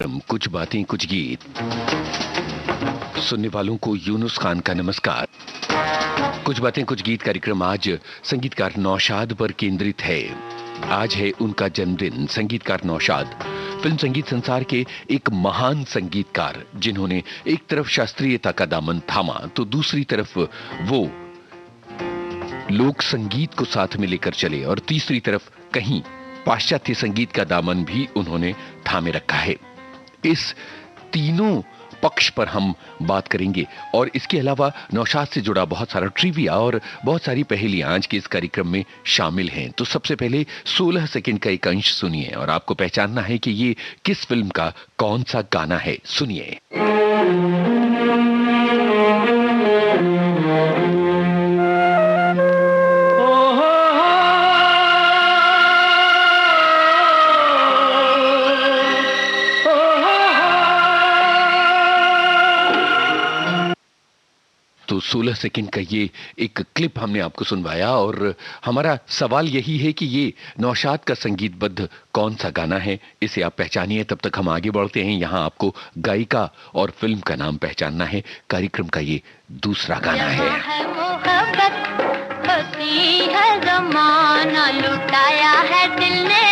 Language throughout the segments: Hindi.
कुछ बातें कुछ गीत सुनने वालों को यूनुस खान का नमस्कार। कुछ बातें कुछ गीत कार्यक्रम आज संगीतकार नौशाद पर केंद्रित है। आज है उनका जन्मदिन। संगीतकार नौशाद फिल्म संगीत संसार के एक महान संगीतकार, जिन्होंने एक तरफ शास्त्रीयता का दामन थामा तो दूसरी तरफ वो लोक संगीत को साथ में लेकर चले और तीसरी तरफ कहीं पाश्चात्य संगीत का दामन भी उन्होंने थामे रखा है। इस तीनों पक्ष पर हम बात करेंगे और इसके अलावा नौशाद से जुड़ा बहुत सारा ट्रिविया और बहुत सारी पहेलियां आज के इस कार्यक्रम में शामिल हैं। तो सबसे पहले 16 सेकंड का एक अंश सुनिए और आपको पहचानना है कि ये किस फिल्म का कौन सा गाना है। सुनिए। तो 16 सेकंड का ये एक क्लिप हमने आपको सुनवाया और हमारा सवाल यही है कि ये नौशाद का संगीतबद्ध कौन सा गाना है, इसे आप पहचानिए। तब तक हम आगे बढ़ते हैं। यहाँ आपको गायिका और फिल्म का नाम पहचानना है। कार्यक्रम का ये दूसरा गाना है। जमाना लुटाया है दिल ने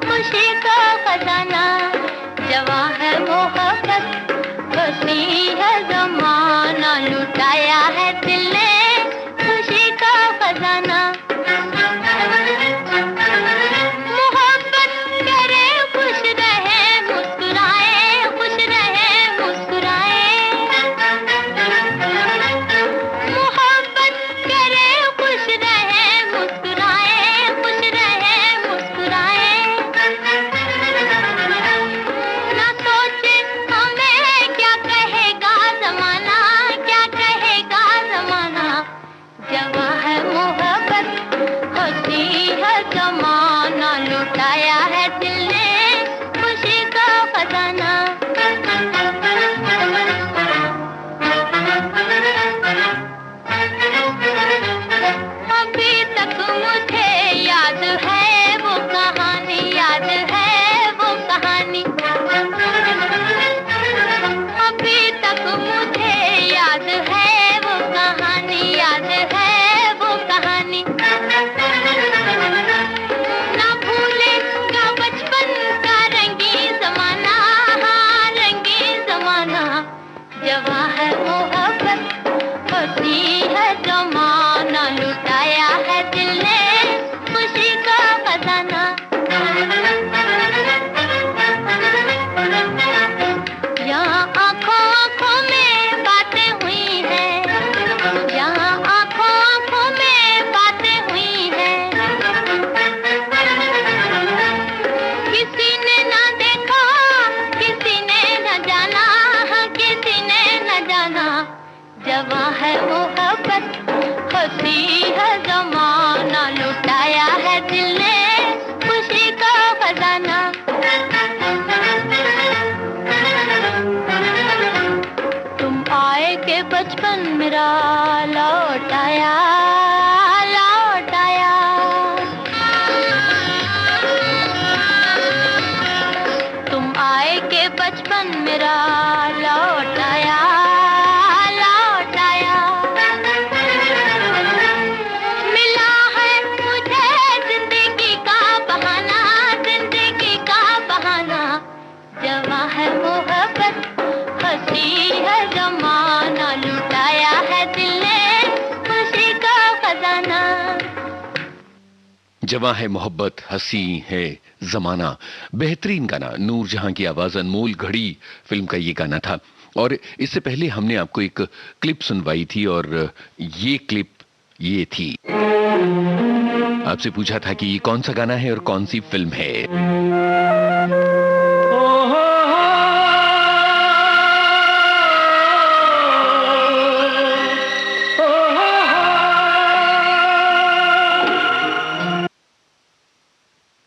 खुशी का खजाना, जवां है मोहब्बत बसी है जमाना, लुटाया है दिल ने खुशी का खजाना। मोहब्बत करे खुश रहे मुस्कुराए, खुश रहे मुस्कुराए। मोहब्बत करे खुश रहे मुस्कुराए, खुश रहे मुस्कुराए। ना सोचे हमें क्या कहेगा जमाना, क्या कहेगा जमाना, जवां है मोहब्बत हंसी है जमाना, लुटाया है दिल ने खुशी का खजाना। अभी तक मुझे याद है वो कहानी, याद है वो कहानी। अभी तक मुझे याद है वो कहानी, याद है वो कहानी। ना भूलेगा बचपन का रंगीन जमाना, हाँ रंगीन जमाना, जवां है मोहब्बत हंसी है जमाना, लुटाया है दिल ने खुशी का खजाना। यहाँ आंखों आंखों में बातें हुई हैं, यहाँ आंखों आंखों में बातें हुई हैं। किसी ने ना देखा, किसी ने न जाना, हाँ किसी ने न जाना, जवां है मोहब्बत हंसी है जमाना, लुटाया है दिल ने खुशी का खजाना। तुम आए के बचपन मेरा लौट आया, लौट आया। तुम आए के बचपन मेरा लौट आया, लौट आया। मिला है मुझे जिंदगी का बहाना, जिंदगी का बहाना, जवां है मोहब्बत हंसी है जमाना, लुटाया है दिल ने खुशी का खजाना। जवां है मोहब्बत हंसी है जमाना। बेहतरीन गाना, नूरजहां की आवाज, अनमोल घड़ी फिल्म का ये गाना था। और इससे पहले हमने आपको एक क्लिप सुनवाई थी और ये क्लिप ये थी। आपसे पूछा था कि ये कौन सा गाना है और कौन सी फिल्म है।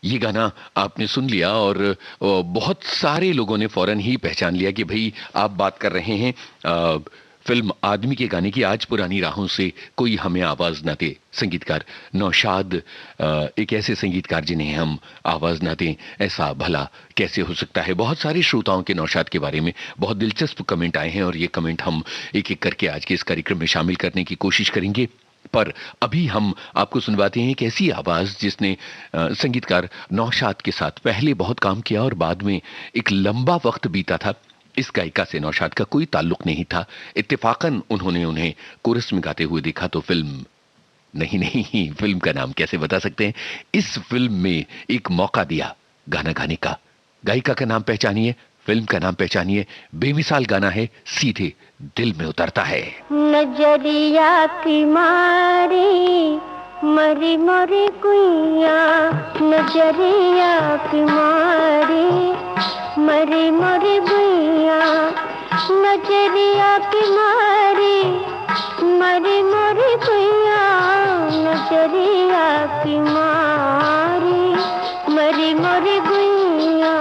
ये गाना आपने सुन लिया और बहुत सारे लोगों ने फौरन ही पहचान लिया कि भाई आप बात कर रहे हैं फिल्म आदमी के गाने की आज पुरानी राहों से कोई हमें आवाज न दे। संगीतकार नौशाद एक ऐसे संगीतकार जिन्हें हम आवाज न दें, ऐसा भला कैसे हो सकता है। बहुत सारे श्रोताओं के नौशाद के बारे में बहुत दिलचस्प कमेंट आए हैं और ये कमेंट हम एक एक करके आज के इस कार्यक्रम में शामिल करने की कोशिश करेंगे। पर अभी हम आपको सुनवाते हैं एक ऐसी आवाज जिसने संगीतकार नौशाद के साथ पहले बहुत काम किया और बाद में एक लंबा वक्त बीता था। इस गायिका से नौशाद का कोई ताल्लुक नहीं था। इत्तेफाकन उन्होंने उन्हें कोरस में गाते हुए देखा तो फिल्म नहीं, फिल्म का नाम कैसे बता सकते हैं, इस फिल्म में एक मौका दिया गाना गाने का। गायिका का नाम पहचानिए, फिल्म का नाम पहचानिए। बेमिसाल गाना है, सीधे दिल में उतरता है। नजरिया की मारी मरी मरी गुइया, नजरिया की मारी मरी मरी गुइया, नजरिया की मारी मरी मरी गुइया, नजरिया की मारी मरी मरी गुइया।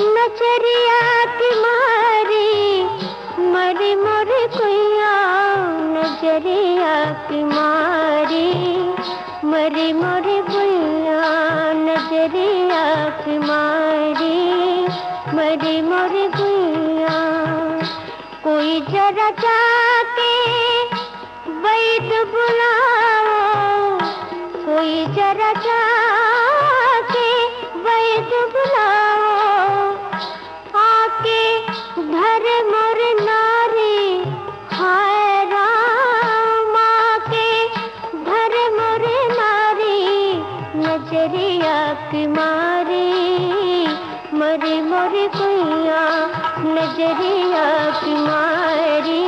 नजरिया की मारी मरी मरी गुइया, नजरिया की मारी मरी मरी गुइया, नजरिया की मारी मरी मरी गुइया। कोई जरा जाके वैद बुलाओ, कोई जरा जाके वैद बुलाओ, आके धर मोर नारी हाय राम, आके धर मोर नारी, नजरिया की मारी मरी मरी गुइया, नजरिया की मारी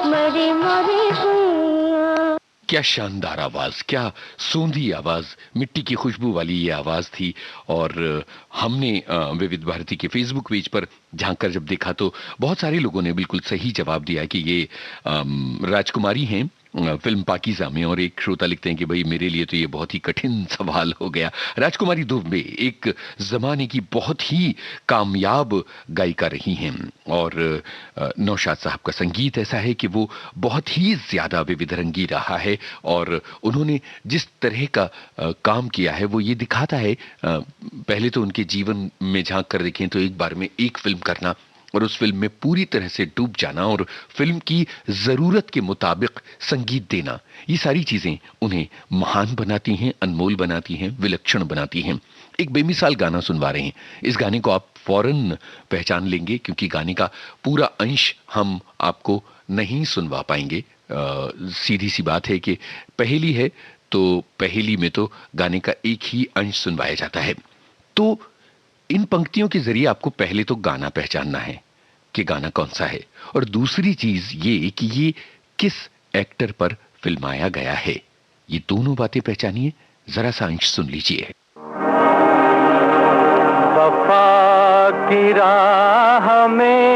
मरी मरी गुइया। क्या शानदार आवाज, क्या सूंधी आवाज, मिट्टी की खुशबू वाली ये आवाज थी। और हमने विविध भारती के फेसबुक पेज पर झांककर जब देखा तो बहुत सारे लोगों ने बिल्कुल सही जवाब दिया कि ये राजकुमारी हैं फिल्म पाकीज़ा में। और एक श्रोता लिखते हैं कि भाई मेरे लिए तो ये बहुत ही कठिन सवाल हो गया। राजकुमारी दुबे एक जमाने की बहुत ही कामयाब गायिका रही हैं और नौशाद साहब का संगीत ऐसा है कि वो बहुत ही ज्यादा विविध रंगी रहा है और उन्होंने जिस तरह का काम किया है वो ये दिखाता है। पहले तो उनके जीवन में झांक कर देखें तो एक बार में एक फिल्म करना और उस फिल्म में पूरी तरह से डूब जाना और फिल्म की जरूरत के मुताबिक संगीत देना, ये सारी चीजें उन्हें महान बनाती हैं, अनमोल बनाती हैं, विलक्षण बनाती हैं। एक बेमिसाल गाना सुनवा रहे हैं। इस गाने को आप फौरन पहचान लेंगे क्योंकि गाने का पूरा अंश हम आपको नहीं सुनवा पाएंगे। सीधी सी बात है कि पहेली है तो पहेली में तो गाने का एक ही अंश सुनवाया जाता है। तो इन पंक्तियों के जरिए आपको पहले तो गाना पहचानना है कि गाना कौन सा है और दूसरी चीज ये कि ये किस एक्टर पर फिल्माया गया है। ये दोनों बातें पहचानिए, जरा सा अंश सुन लीजिए। वफा की राह में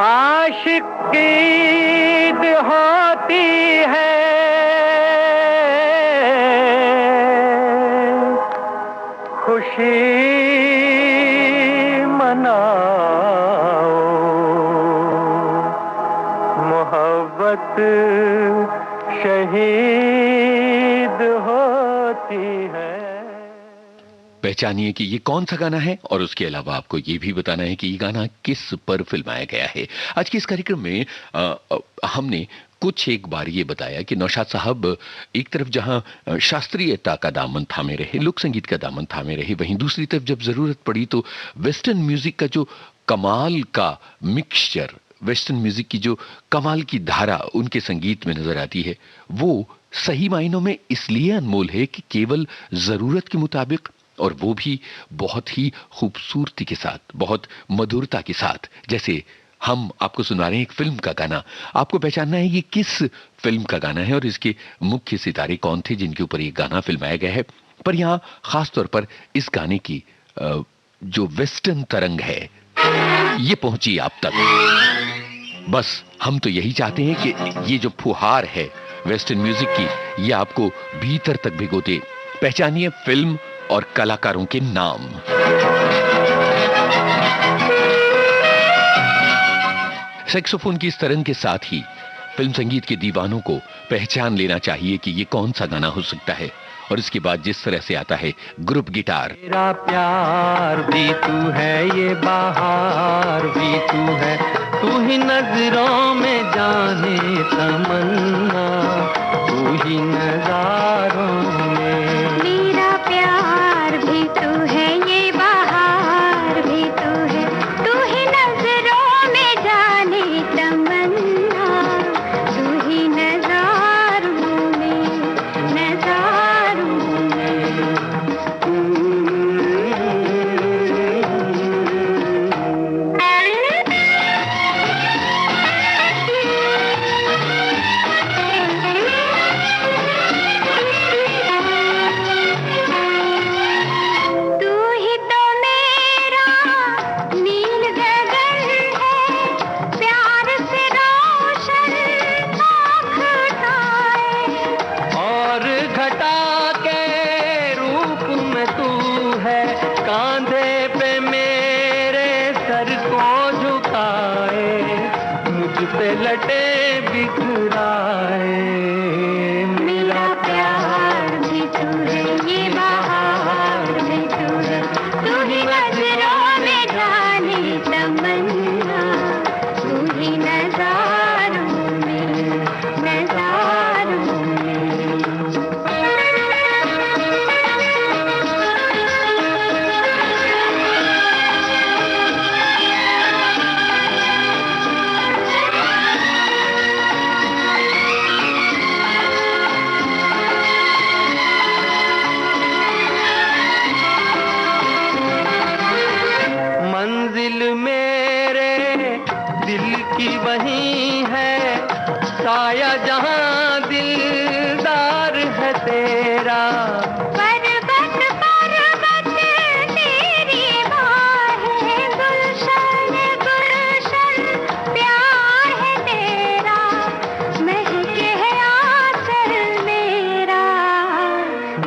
आशिक की ईद होती है, खुशी मनाओ, मोहब्बत शहीद होती है। पहचानिए कि ये कौन सा गाना है और उसके अलावा आपको ये भी बताना है कि ये गाना किस पर फिल्माया गया है। आज के इस कार्यक्रम में हमने कुछ एक बार ये बताया कि नौशाद साहब एक तरफ जहां शास्त्रीयता का दामन थामे रहे, लोक संगीत का दामन थामे रहे, वहीं दूसरी तरफ जब जरूरत पड़ी तो वेस्टर्न म्यूजिक का जो कमाल का मिक्सचर, वेस्टर्न म्यूजिक की जो कमाल की धारा उनके संगीत में नजर आती है वो सही मायनों में इसलिए अनमोल है कि केवल जरूरत के मुताबिक और वो भी बहुत ही खूबसूरती के साथ, बहुत मधुरता के साथ। जैसे हम आपको सुना रहे हैं एक फिल्म का गाना, आपको पहचानना है ये किस फिल्म का गाना है और इसके मुख्य सितारे कौन थे जिनके ऊपर ये गाना फिल्माया गया है। पर यहाँ खास तौर पर इस गाने की जो वेस्टर्न तरंग है ये पहुंची आप तक। बस हम तो यही चाहते हैं कि ये जो फुहार है वेस्टर्न म्यूजिक की, ये आपको भीतर तक भिगो दे। पहचानिए फिल्म और कलाकारों के नाम। सैक्सोफोन की इस तरंग के साथ ही फिल्म संगीत के दीवानों को पहचान लेना चाहिए कि ये कौन सा गाना हो सकता है। और इसके बाद जिस तरह से आता है ग्रुप गिटार। मेरा प्यार भी तू है, ये बाहर भी तू है, तू ही नजरों में जाने तमन्ना, तू ही नजारों में। मेरा प्यार भी तू है, ये बाहर भी तू है, तू ही नजरों में जाने तमन्ना, तू ही नजारों में, नजारों में। तू ही तो मेरा नील गगन है, प्यार से रोशन आँख उठाए। और घटा के रूप में तू है, कांधे पे मेरे सर को झुकाए, मुझ पे लटे बिखराए। मेरा प्यार भी तू है, ये बाहर भी तू है, तू ही नजरों में जाने तमन्ना, तू ही नजारों में, नजारों में। मंजिल मेरे दिल की वही है, साया जहां दिलदार है तेरा। पर्वत पर्वत तेरी बाहें, गुलशन गुलशन प्यार है तेरा, महके है आंचल मेरा।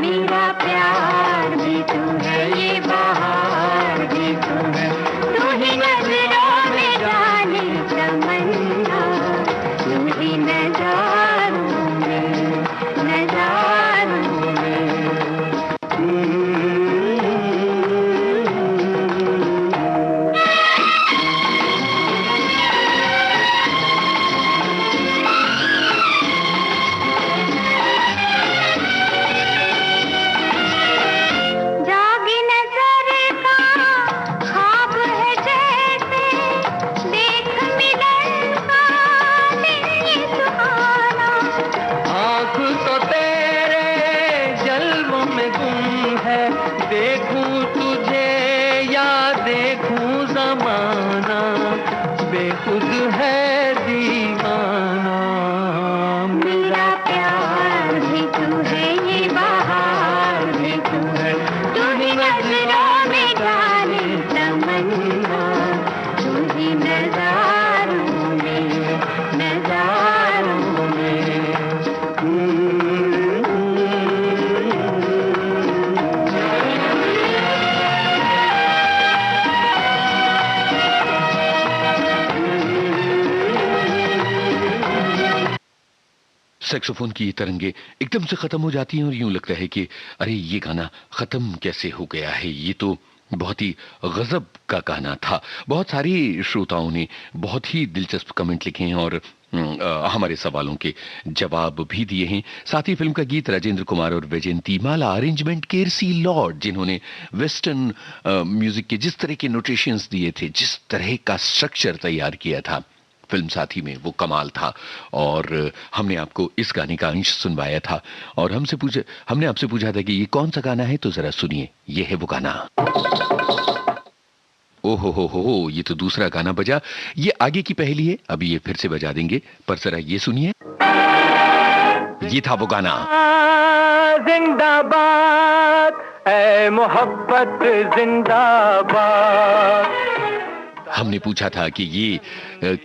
मेरा प्यार भी तू है, ये बाहर भी तू है, तू ही नजरों में जाने तमन्ना, तू ही नजारों में, नजारों में। जागी नजर का ख्वाब है जैसे, देख मिलन का दिल ये सुहाना। आँख तो तेरे जल्वों में गुम है, देखूं तुझे या देखूं जमाना, बेखुद है दीवाना। मेरा प्यार भी तू है, ये बाहर भी तू है, तू ही नजरों में जाने तमन्ना, तू ही नजारों में, नजारों में। सैक्सोफोन की ये तरंगे एकदम से खत्म हो जाती हैं और यूं लगता है कि अरे ये गाना खत्म कैसे हो गया है। ये तो बहुत ही गजब का गाना था। बहुत सारे श्रोताओं ने बहुत ही दिलचस्प कमेंट लिखे हैं और हमारे सवालों के जवाब भी दिए हैं। साथ ही फिल्म का गीत राजेंद्र कुमार और वैजयंती माला, अरेंजमेंट केरसी लॉर्ड, जिन्होंने वेस्टर्न म्यूजिक के जिस तरह के नोटेशंस दिए थे, जिस तरह का स्ट्रक्चर तैयार किया था फिल्म साथी में, वो कमाल था। और हमने आपको इस गाने का अंश सुनवाया था और हमने आपसे पूछा था कि ये कौन सा गाना है, तो जरा सुनिए, ये है वो गाना। ओहो हो, ये तो दूसरा गाना बजा। ये आगे की पहेली है, अभी ये फिर से बजा देंगे, पर जरा ये सुनिए, ये था वो गाना। जिंदाबाद ऐ मोहब्बत जिंदाबाद। हमने पूछा था कि ये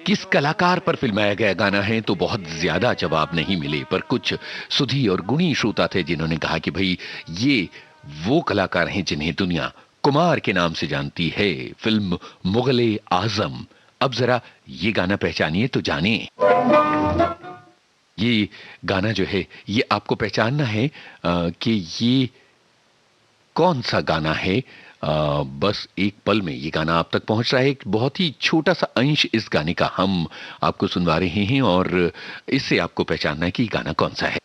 किस कलाकार पर फिल्माया गया गाना है, तो बहुत ज्यादा जवाब नहीं मिले, पर कुछ सुधी और गुणी श्रोता थे जिन्होंने कहा कि भाई ये वो कलाकार हैं जिन्हें दुनिया कुमार के नाम से जानती है, फिल्म मुगले आजम। अब जरा ये गाना पहचानिए तो जानिए। ये गाना जो है ये आपको पहचानना है कि ये कौन सा गाना है। बस एक पल में ये गाना आप तक पहुंच रहा है। एक बहुत ही छोटा सा अंश इस गाने का हम आपको सुनवा रहे हैं और इससे आपको पहचानना है कि ये गाना कौन सा है।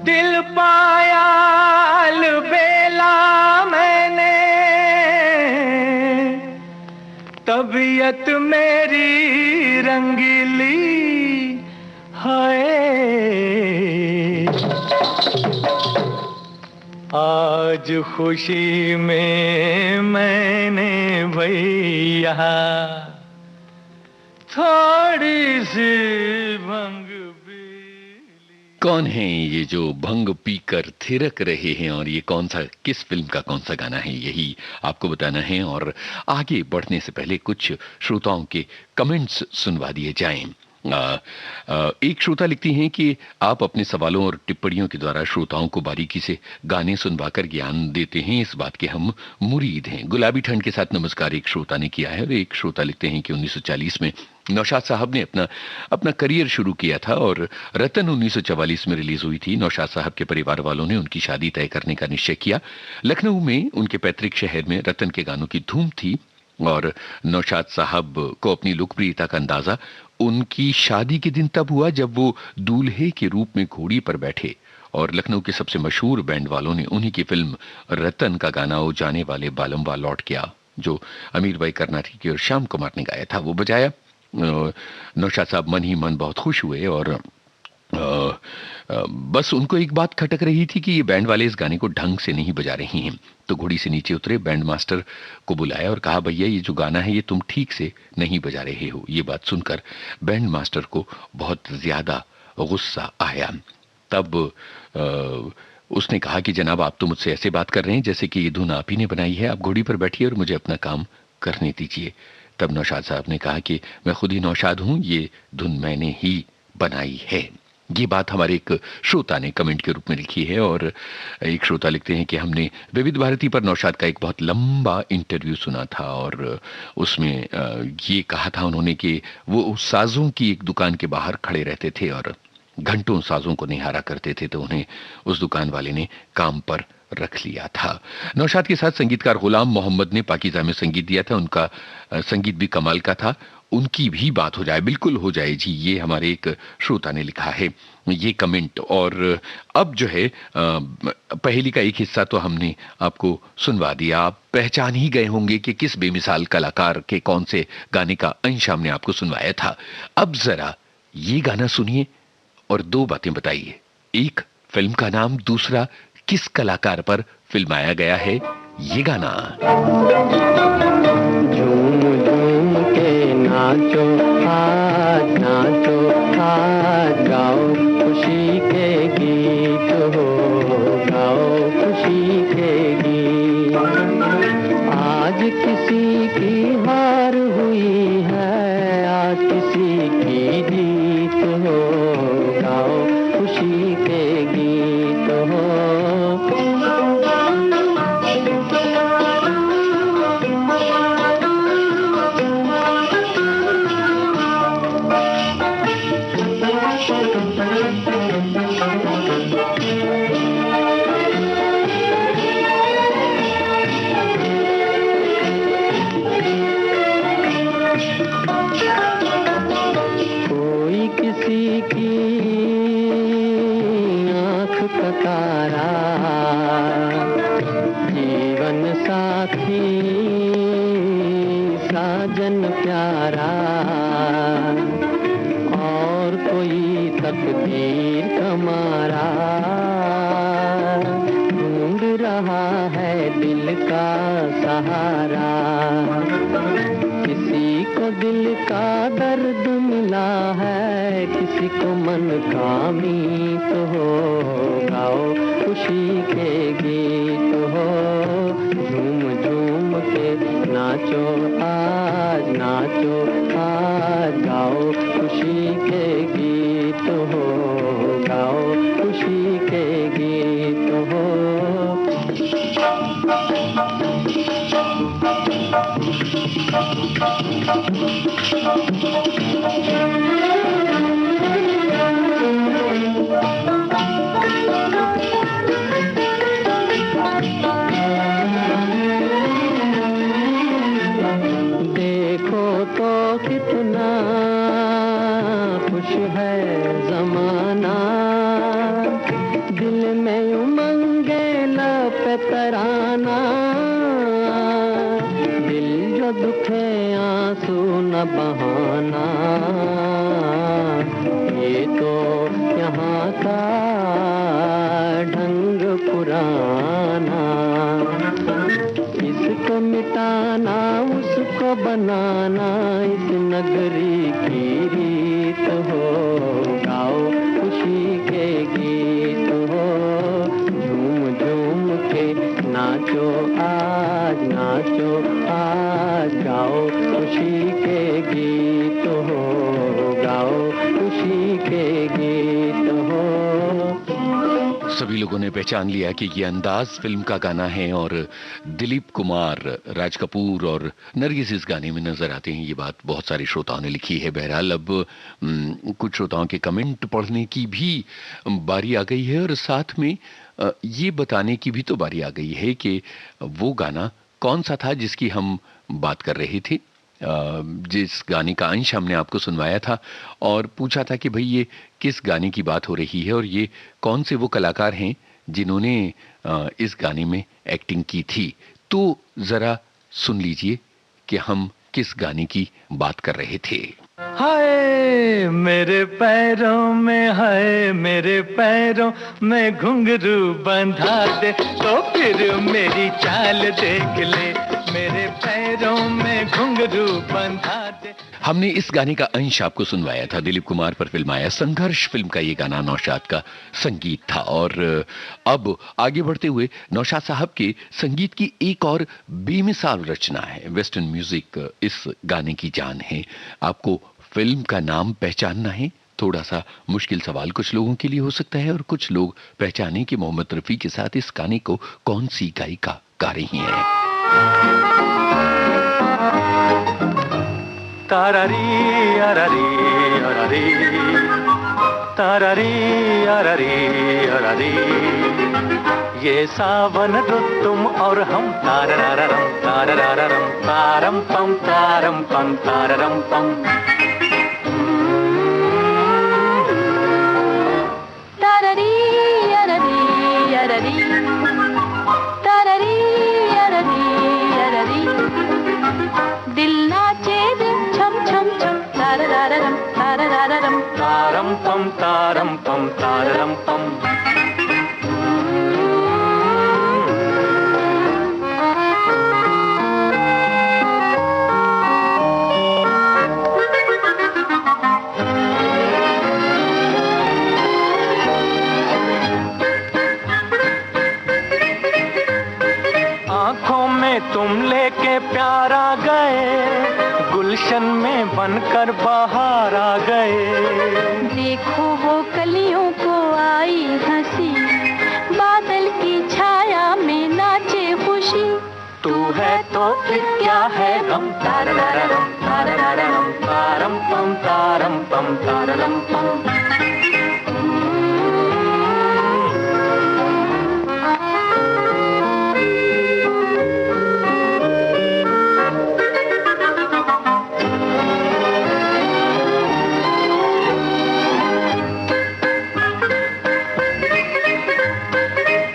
दिल पाया अलबेला मैंने, तबीयत मेरी रंगीली है, आज खुशी में मैंने भैया थोड़ी सी भंग। कौन है ये जो भंग पीकर थिरक रहे हैं और ये कौन सा, किस फिल्म का कौन सा गाना है, यही आपको बताना है। और आगे बढ़ने से पहले कुछ श्रोताओं के कमेंट्स सुनवा दिए जाएं। एक श्रोता लिखती हैं कि आप अपने सवालों और टिप्पणियों के द्वारा श्रोताओं को बारीकी से गाने सुनवाकर ज्ञान देते हैं, इस बात के हम मुरीद हैं। गुलाबी ठंड के साथ नमस्कार एक श्रोता ने किया है। एक श्रोता लिखते हैं कि 1940 में नौशाद साहब ने अपना करियर शुरू किया था और रतन 1944 में रिलीज हुई थी। नौशाद साहब के परिवार वालों ने उनकी शादी तय करने का निश्चय किया। लखनऊ में उनके पैतृक शहर में रतन के गानों की धूम थी और नौशाद साहब को अपनी लोकप्रियता का अंदाजा उनकी शादी के दिन तब हुआ जब वो दूल्हे के रूप में घोड़ी पर बैठे और लखनऊ के सबसे मशहूर बैंड वालों ने उन्हीं की फिल्म रतन का गाना ओ जाने वाले बालमवा लौट गया, जो अमीर भाई कर्नाटकी और श्याम कुमार ने गाया था, वो बजाया। नौशाद साहब मन ही मन बहुत खुश हुए और बस उनको एक बात खटक रही थी कि ये बैंड वाले इस गाने को ढंग से नहीं बजा रही हैं। तो घोड़ी से नीचे उतरे, बैंड मास्टर को बुलाया और कहा भैया ये जो गाना है ये तुम ठीक से नहीं बजा रहे हो। ये बात सुनकर बैंड मास्टर को बहुत ज्यादा गुस्सा आया। तब उसने कहा कि जनाब आप तो मुझसे ऐसे बात कर रहे हैं जैसे कि ये धुन आप ही ने बनाई है, आप घोड़ी पर बैठिए और मुझे अपना काम करने दीजिए। तब नौशाद साहब ने कहा कि मैं खुद ही नौशाद हूं, ये धुन मैंने ही बनाई है। ये बात हमारे एक श्रोता ने कमेंट के रूप में लिखी है और एक श्रोता लिखते हैं कि हमने विविध भारती पर नौशाद का एक बहुत लंबा इंटरव्यू सुना था और उसमें ये कहा था उन्होंने कि वो साजों की एक दुकान के बाहर खड़े रहते थे और घंटों साजों को निहारा करते थे, तो उन्हें उस दुकान वाले ने काम पर रख लिया था। नौशाद के साथ संगीतकार गुलाम मोहम्मद ने पाकीज़ा में संगीत दिया था, उनका संगीत भी कमाल का था। उनकी भी बात हो जाए, बिल्कुल हो जाए जी, ये हमारे एक श्रोता ने लिखा है ये कमेंट। और अब जो है पहेली का एक हिस्सा तो हमने आपको सुनवा दिया, आप पहचान ही गए होंगे कि किस बेमिसाल कलाकार के कौन से गाने का अंश हमने आपको सुनवाया था। अब जरा ये गाना सुनिए और दो बातें बताइए, एक फिल्म का नाम, दूसरा किस कलाकार पर फिल्माया गया है ये गाना। झूम झूम के नाचो आज, नाचो आज, गाओ खुशी के गीत हो, गाओ खुशी के गीत। आज किसी की हार हुई है, आज किसी की जीत हो, गाओ खुशी के गीत हो। कोई किसी की आँख का तारा, जीवन साथी साजन प्यारा, और कोई तकदीर का मारा, ढूंढ रहा है दिल का मिला है किसी को मन कामी तो हो, गाओ खुशी के गीत हो, झूम झूम के नाचो आज, गाओ खुशी के गीत हो, गाओ खुशी के गीत हो। देखो तो कितना खुश है ज़माना, दिल में उमंगे लब पे तराना, दिल जो दुखे आंसू न बहाना, ये तो यहाँ का ढंग पुराना, इसको मिटाना उसको बनाना इस नगरी की रीत हो, गाओ खुशी के गीत हो, झूम झूम के नाचो आज, गाओ खुशी के गीत हो, गाओ खुशी के गीत हो। सभी लोगों ने पहचान लिया कि ये अंदाज फिल्म का गाना है और दिलीप कुमार, राज कपूर और नरगिस इस गाने में नजर आते हैं। ये बात बहुत सारे श्रोताओं ने लिखी है। बहरहाल अब कुछ श्रोताओं के कमेंट पढ़ने की भी बारी आ गई है और साथ में ये बताने की भी तो बारी आ गई है कि वो गाना कौन सा था जिसकी हम बात कर रहे थे, जिस गाने का अंश हमने आपको सुनवाया था और पूछा था कि भाई ये किस गाने की बात हो रही है और ये कौन से वो कलाकार हैं जिन्होंने इस गाने में एक्टिंग की थी। तो जरा सुन लीजिए कि हम किस गाने की बात कर रहे थे। हाय मेरे पैरों में, हाय मेरे पैरों में घुंघरू बंधा दे तो फिर मेरी चाल देख ले, मेरे पैरों में घुंघरू बंधा दे। हमने इस गाने का अंश आपको सुनवाया था। दिलीप कुमार पर फिल्म आया संघर्ष फिल्म का ये गाना नौशाद का संगीत था। और अब आगे बढ़ते हुए नौशाद साहब के संगीत की एक और बेमिसाल रचना है। वेस्टर्न म्यूजिक इस गाने की जान है। आपको फिल्म का नाम पहचानना है, थोड़ा सा मुश्किल सवाल कुछ लोगों के लिए हो सकता है और कुछ लोग पहचाने कि मोहम्मद रफी के साथ इस गाने को कौन सी गायिका गा रही है। तारारी अरारी अरारी, तारारी अरारी अरारी, ये सावन रुत तुम और हम, तारारारम तारारारम तारम पम तारम पम। तारारी अरारी अरारी, तारारी अरारी अरारी, दिल नाचे दिन छम छम छम, तारारारम तारारारम तारम पम तारम पम। आँखों में तुम लेके प्यार आ गए, गुलशन में बनकर बाहर आ गए। देखो वो कलियों को आई हंसी, बादल की छाया में नाचे खुशी। तू है तो फिर क्या है गम, तारारारम तारारारम तारम पम तारम पम।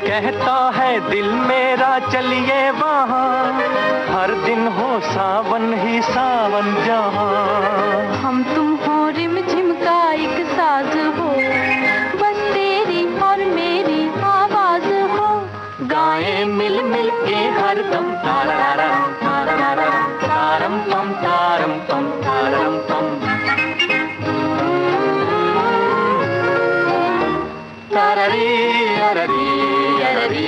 कहता है दिल मेरा चलिए वहाँ, हर दिन हो सावन ही सावन जहाँ। हम तुम हो रिम झिम का एक साज हो, बस तेरी और मेरी आवाज हो। गाएं मिल मिल के हर दम, तारारारम तारारारम तारम पम तारम पम। अररी अररी अररी।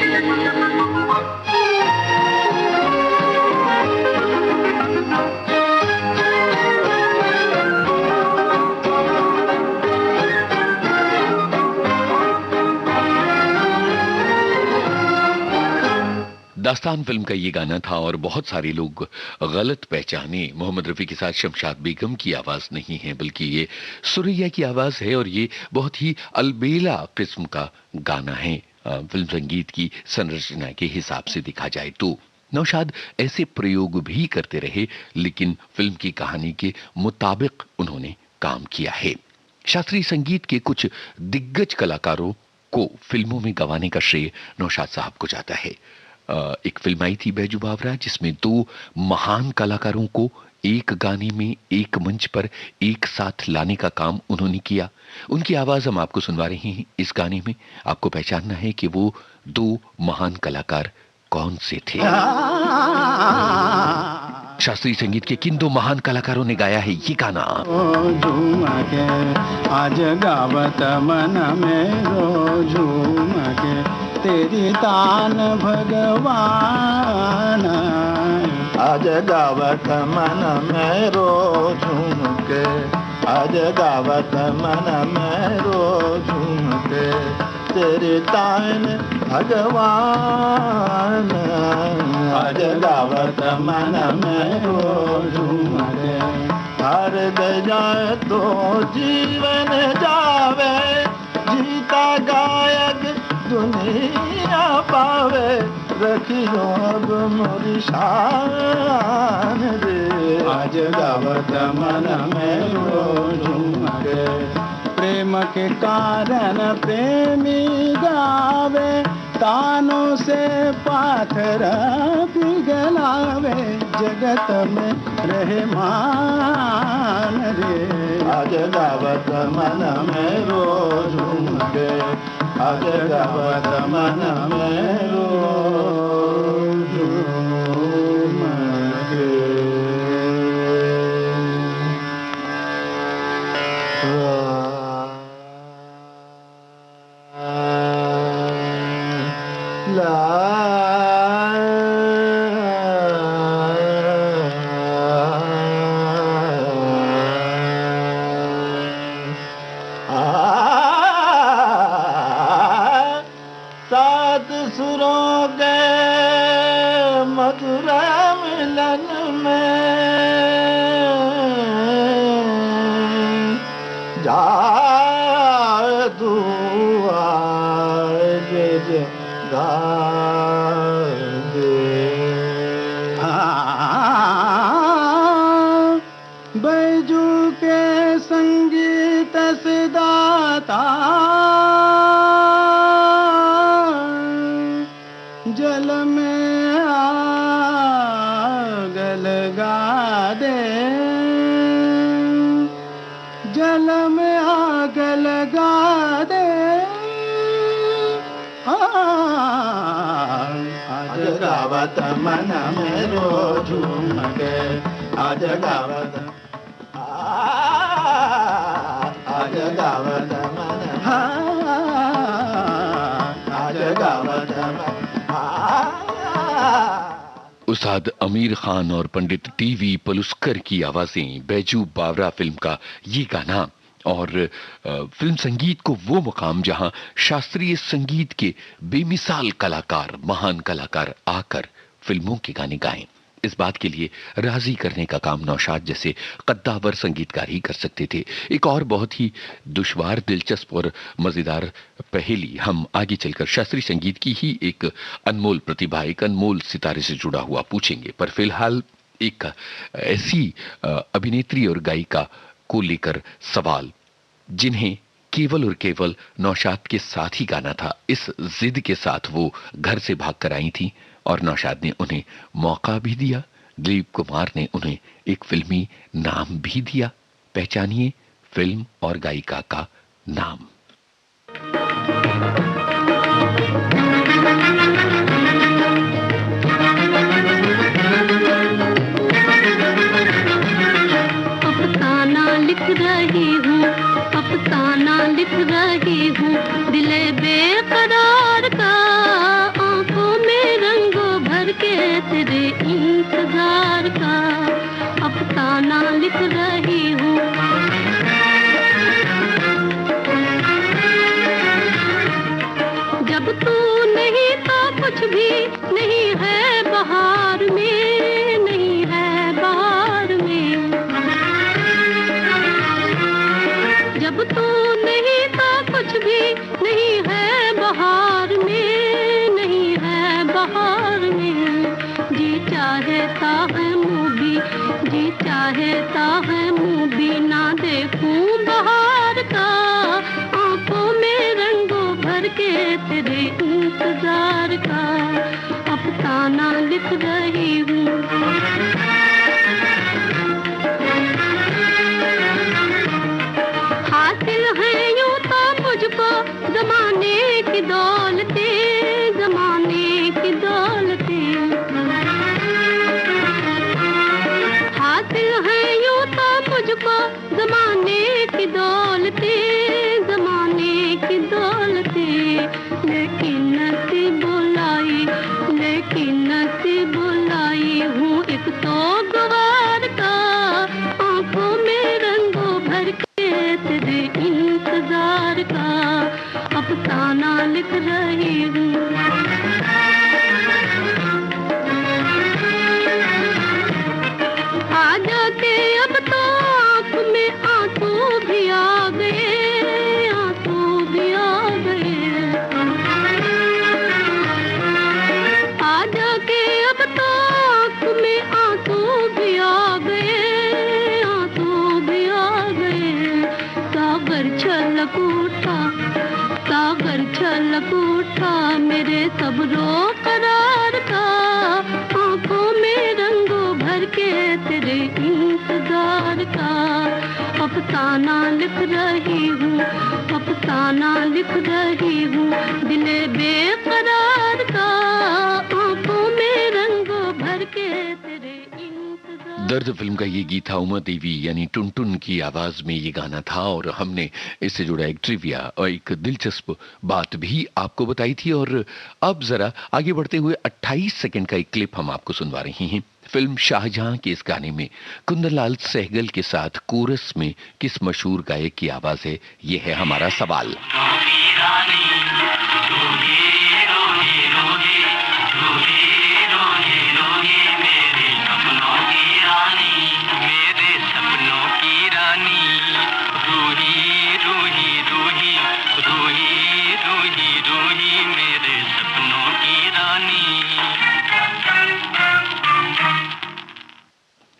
दास्तान फिल्म का ये गाना था और बहुत सारे लोग गलत पहचाने। मोहम्मद रफी के साथ शमशाद बेगम की आवाज नहीं है, बल्कि ये सुरैया की आवाज है और ये बहुत ही अलबेला किस्म का गाना है फिल्म संगीत की संरचना के हिसाब से देखा जाए तो। नौशाद ऐसे प्रयोग भी करते रहे, लेकिन फिल्म की कहानी के मुताबिक उन्होंने काम किया है। शास्त्रीय संगीत के कुछ दिग्गज कलाकारों को फिल्मों में गवाने का श्रेय नौशाद साहब को जाता है। एक फिल्म आई थी बैजू बावरा, जिसमें दो महान कलाकारों को एक गाने में एक मंच पर एक साथ लाने का काम उन्होंने किया। उनकी आवाज हम आपको सुनवा रहे हैं इस गाने में। आपको पहचानना है कि वो दो महान कलाकार कौन से थे। शास्त्रीय संगीत के किन दो महान कलाकारों ने गाया है ये गाना। झूम के आज गावत मन में झूम के तेरी तान भगवान। आज गावत मन में झूम के, आज गावत मन में झूम के तेरी तान भगवान। आज गावत मन में झूम के हर जाए तो जीवन जावे, जीता गायक दुनिया पावे, रखियो अब मोरी शान रे। आज गावत मन में झूम के प्रेम के कारण प्रेमी गावे, तानों से पाथर पिघलावे, जगत में रहे मान रे। आज गावत मन में झूम के, आज गावत मन में झूम के। सात सुरों के मधुर मिलन में जादू गा दे। बैजू के संगीत से दाता जल में आग लगा दे, जल में आग लगा दे। आज गावत मन में झूम के, आज गावत, आज गावत मन, आज गावत मन। उस्ताद आमिर खान और पंडित टीवी पलुस्कर की आवाजें, बैजू बावरा फिल्म का ये गाना और फिल्म संगीत को वो मुकाम जहां शास्त्रीय संगीत के बेमिसाल कलाकार, महान कलाकार आकर फिल्मों के गाने गाएं। इस बात के लिए राजी करने का काम नौशाद जैसे कद्दावर संगीतकार ही कर सकते थे। एक और बहुत ही दुश्वार, दिलचस्प और मजेदार पहेली हम आगे चलकर शास्त्रीय संगीत की ही एक अनमोल प्रतिभा, एक अनमोल सितारे से जुड़ा हुआ पूछेंगे। पर फिलहाल एक ऐसी अभिनेत्री और गायिका को लेकर सवाल जिन्हें केवल और केवल नौशाद के साथ ही गाना था। इस जिद के साथ वो घर से भाग कर आई थी और नौशाद ने उन्हें मौका भी दिया। दिलीप कुमार ने उन्हें एक फिल्मी नाम भी दिया। पहचानिए फिल्म और गायिका का नाम। अफसाना लिख रही हूँ, अफसाना लिख रही हूँ दिले बेकरार का, आंखों में रंगों भर के तेरे इंतजार का अफसाना लिख रही हूँ। जब तू नहीं तो कुछ भी नहीं है बहार में, नहीं है बहार में। जब तू नहीं तो कुछ भी नहीं है बहार में, नहीं है बहार में। जी चाहता है मुँह भी, जी चाहता है मुँह भी ना देखूं बहार का, आंखों में रंगों भर के तेरे इंतजार का अफसाना लिख रही हूँ। हासिल है यूं तो मुझको जमाने की दौलतें, जमाने की दौलतें। हासिल है यूं तो मुझको जमाने की दौलतें, जमाने की दौलतें। लेकिन नसीब बुलाई, लेकिन नसीब बुलाई हूँ एक तो गवार का, आंखों में रंगों भर के तेरे इंतजार का अफसाना लिख रही हूँ। आ जाते अब तो आँख में आंसू भी आ गए, आंसू भी आ गए। आ जाके अब तो आँख में आंसू भी आ गए, आंसू भी आ गए। सागर छलक उठा, सागर छलक उठा मेरे सब्रो करार का, आंखों में रंगों भर के तेरे इंतजार का अफसाना लिख रही हूँ, अफसाना लिख रही हूँ दिले बेकरार का, आंखों में रंगों भर के तेरे इंतजार। दर्द फिल्म का ये गीत था, उमा देवी यानी टुनटुन की आवाज में ये गाना था। और हमने इससे जुड़ा एक ट्रिविया और एक दिलचस्प बात भी आपको बताई थी। और अब जरा आगे बढ़ते हुए 28 सेकंड का एक क्लिप हम आपको सुनवा रहे हैं। फिल्म शाहजहां के इस गाने में कुंदनलाल सहगल के साथ कोरस में किस मशहूर गायक की आवाज है, ये है हमारा सवाल।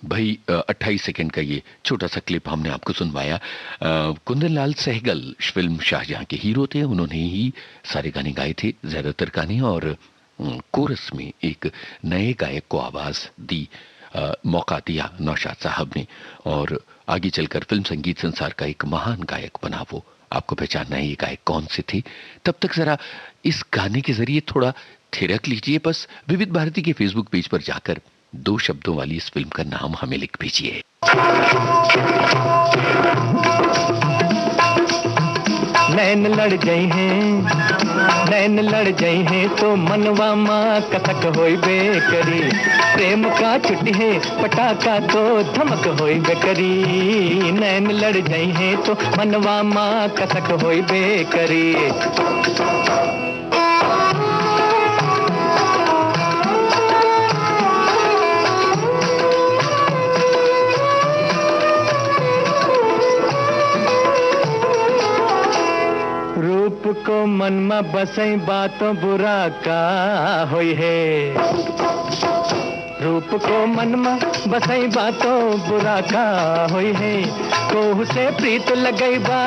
भाई 28 सेकंड का ये छोटा सा क्लिप हमने आपको सुनवाया। कुंदनलाल सहगल फिल्म शाहजहां के हीरो थे, उन्होंने ही सारे गाने गाए थे, ज्यादातर गाने, और कोरस में एक नए गायक को आवाज दी, मौका दिया नौशाद साहब ने, और आगे चलकर फिल्म संगीत संसार का एक महान गायक बना वो। आपको पहचानना है ये गायक कौन से थे। तब तक जरा इस गाने के जरिए थोड़ा थिरक लीजिए, बस विविध भारती के फेसबुक पेज पर जाकर 2 शब्दों वाली इस फिल्म का नाम हमें लिख भेजिए। नैन लड़ गई हैं, नैन लड़ गई हैं तो मनवा माँ कथक होई बेकरी, प्रेम का छुट्टी है पटाखा तो धमक होई बेकरी। नैन लड़ गई हैं तो मनवा माँ कथक होई बेकरी। रूप को मन में बसई बातों बुरा का होई है, रूप को मन में बसई बातों बुरा का होई है। कोहू से प्रीत लगई बा,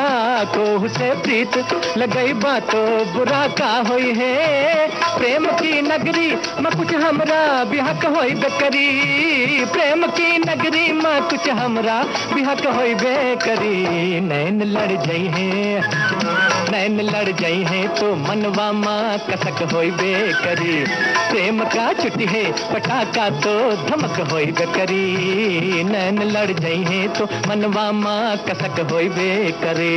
कोहू से प्रीत लगई बा तो बुरा का होई है। प्रेम की नगरी में कुछ हमरा बिहक होई बेकरी, प्रेम की नगरी में कुछ हमरा बिहक होई बेकरी। नैन लड़ गई है, नैन लड़ जाई है तो मनवा माँ कसक होई बेकरी, प्रेम का छुट्टी है पटाखा तो धमक होई बेकरी, नैन लड़ जाई है तो मनवा माँ कसक होई बेकरी।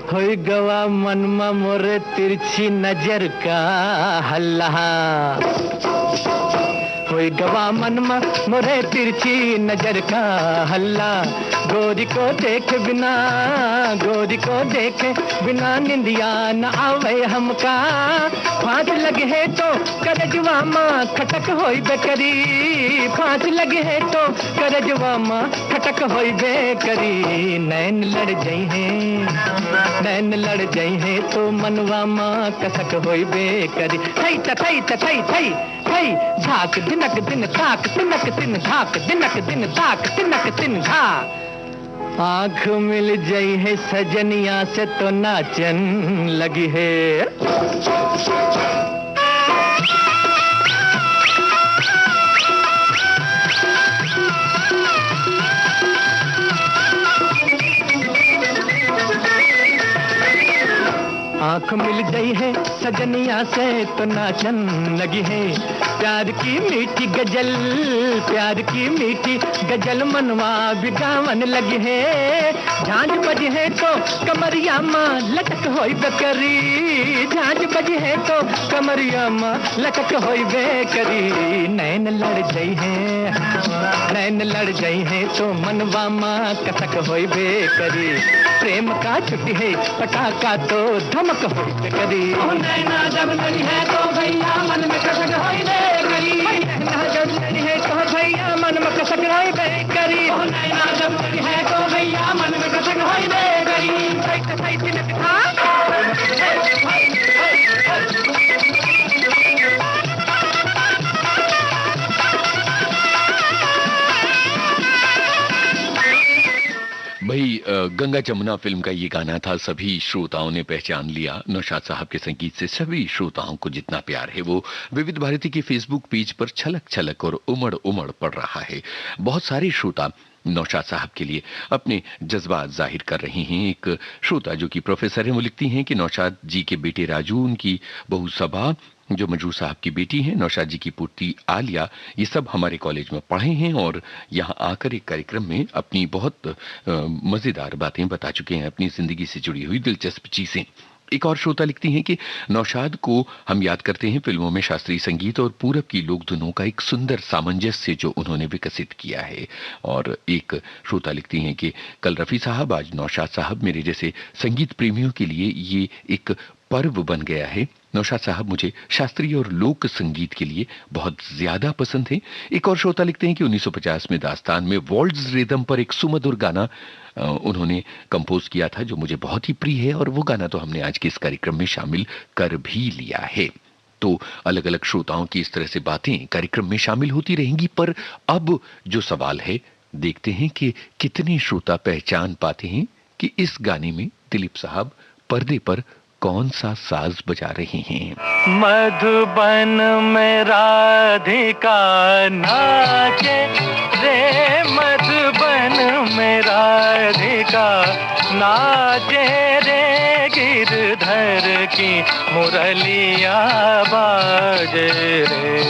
होई गवा मनमा मोरे तिरछी नजर का हल्ला, होई गवा मनमा मोरे तिरछी नजर का हल्ला, गोरी को देखे बिना, गोरी को देखे बिना निंदिया न आवे हमका, फांस लगे है तो करजवा माँ खटक होई बेकरी, फांस लगे है तो करजवा माँ खटक होई बेकरी, नैन लड़ जाई है, नैन लड़ जाई है तो मनवा माँ कसक होई बेकरी, थई थई थई थई थई झाक दिनक दिन ताक तिनक तिन झाक दिनक दिन ताक तिनक तिन झा, आँख मिल जाई है सजनिया से तो नाचन लगी है। आँख मिल गई है सजनिया से तो नाचन लगी है, प्यार की मीठी गजल, प्यार की मीठी गजल मनवा बिगावन लगी है, झांझ बजी है तो कमरिया माँ लटक होई बेकरी, झांझ बजी है तो कमरिया माँ लटक होई बेकरी, नैन लड़ गई है, नैन लड़ गई है तो मनवा माँ कसक होई बेकरी, प्रेम का छुट्टी है पटाखा तो धमक होई बेकरी, नैना जब लड़ी है तो भैया मन में कसक होई बेकरी, नैना जब लड़ी है तो भैया मन में कसक होई बेकरी, नैना जब लड़ी है तो भैया मन में कसक होई बेकरी, सही सही तिनक था भाई गंगा जमुना फिल्म का ये गाना था, सभी श्रोताओं ने पहचान लिया। नौशाद साहब के संगीत से सभी श्रोताओं को जितना प्यार है वो विविध भारती के फेसबुक पेज पर छलक छलक और उमड़ उमड़ पड़ रहा है। बहुत सारे श्रोता नौशाद साहब के लिए अपने जज्बात जाहिर कर रहे हैं। एक श्रोता जो कि प्रोफेसर हैं, वो लिखती हैं कि नौशाद जी के बेटे राजू, उनकी बहू सबा, जो मंजूर साहब की बेटी हैं, नौशाद जी की पोती आलिया, ये सब हमारे कॉलेज में पढ़े हैं और यहाँ आकर एक कार्यक्रम में अपनी बहुत मज़ेदार बातें बता चुके हैं, अपनी ज़िंदगी से जुड़ी हुई दिलचस्प चीज़ें। एक और श्रोता लिखती हैं कि नौशाद को हम याद करते हैं फिल्मों में शास्त्रीय संगीत और पूरब की लोक धुनों का एक सुंदर सामंजस्य जो उन्होंने विकसित किया है। और एक श्रोता लिखती हैं कि कल रफ़ी साहब, आज नौशाद साहब, मेरे जैसे संगीत प्रेमियों के लिए ये एक पर्व बन गया है। नौशाद साहब मुझे शास्त्रीय और लोक संगीत के लिए बहुत ज्यादा पसंद है। एक और श्रोता लिखते हैं कि 1950 में दास्तान में वॉल्ट्ज रिदम पर एक सुमधुर गाना उन्होंने कंपोज किया था जो मुझे बहुत ही प्रिय है और वो गाना तो हमने आज के इस कार्यक्रम में शामिल कर भी लिया है। तो अलग अलग श्रोताओं की इस तरह से बातें कार्यक्रम में शामिल होती रहेंगी, पर अब जो सवाल है, देखते हैं कि कितने श्रोता पहचान पाते हैं कि इस गाने में दिलीप साहब पर्दे पर कौन सा साज बजा रहे हैं। मधुबन में राधिका नाचे रे, मधुबन में राधिका नाचे रे, गिरधर की मुरलिया बाजे रे,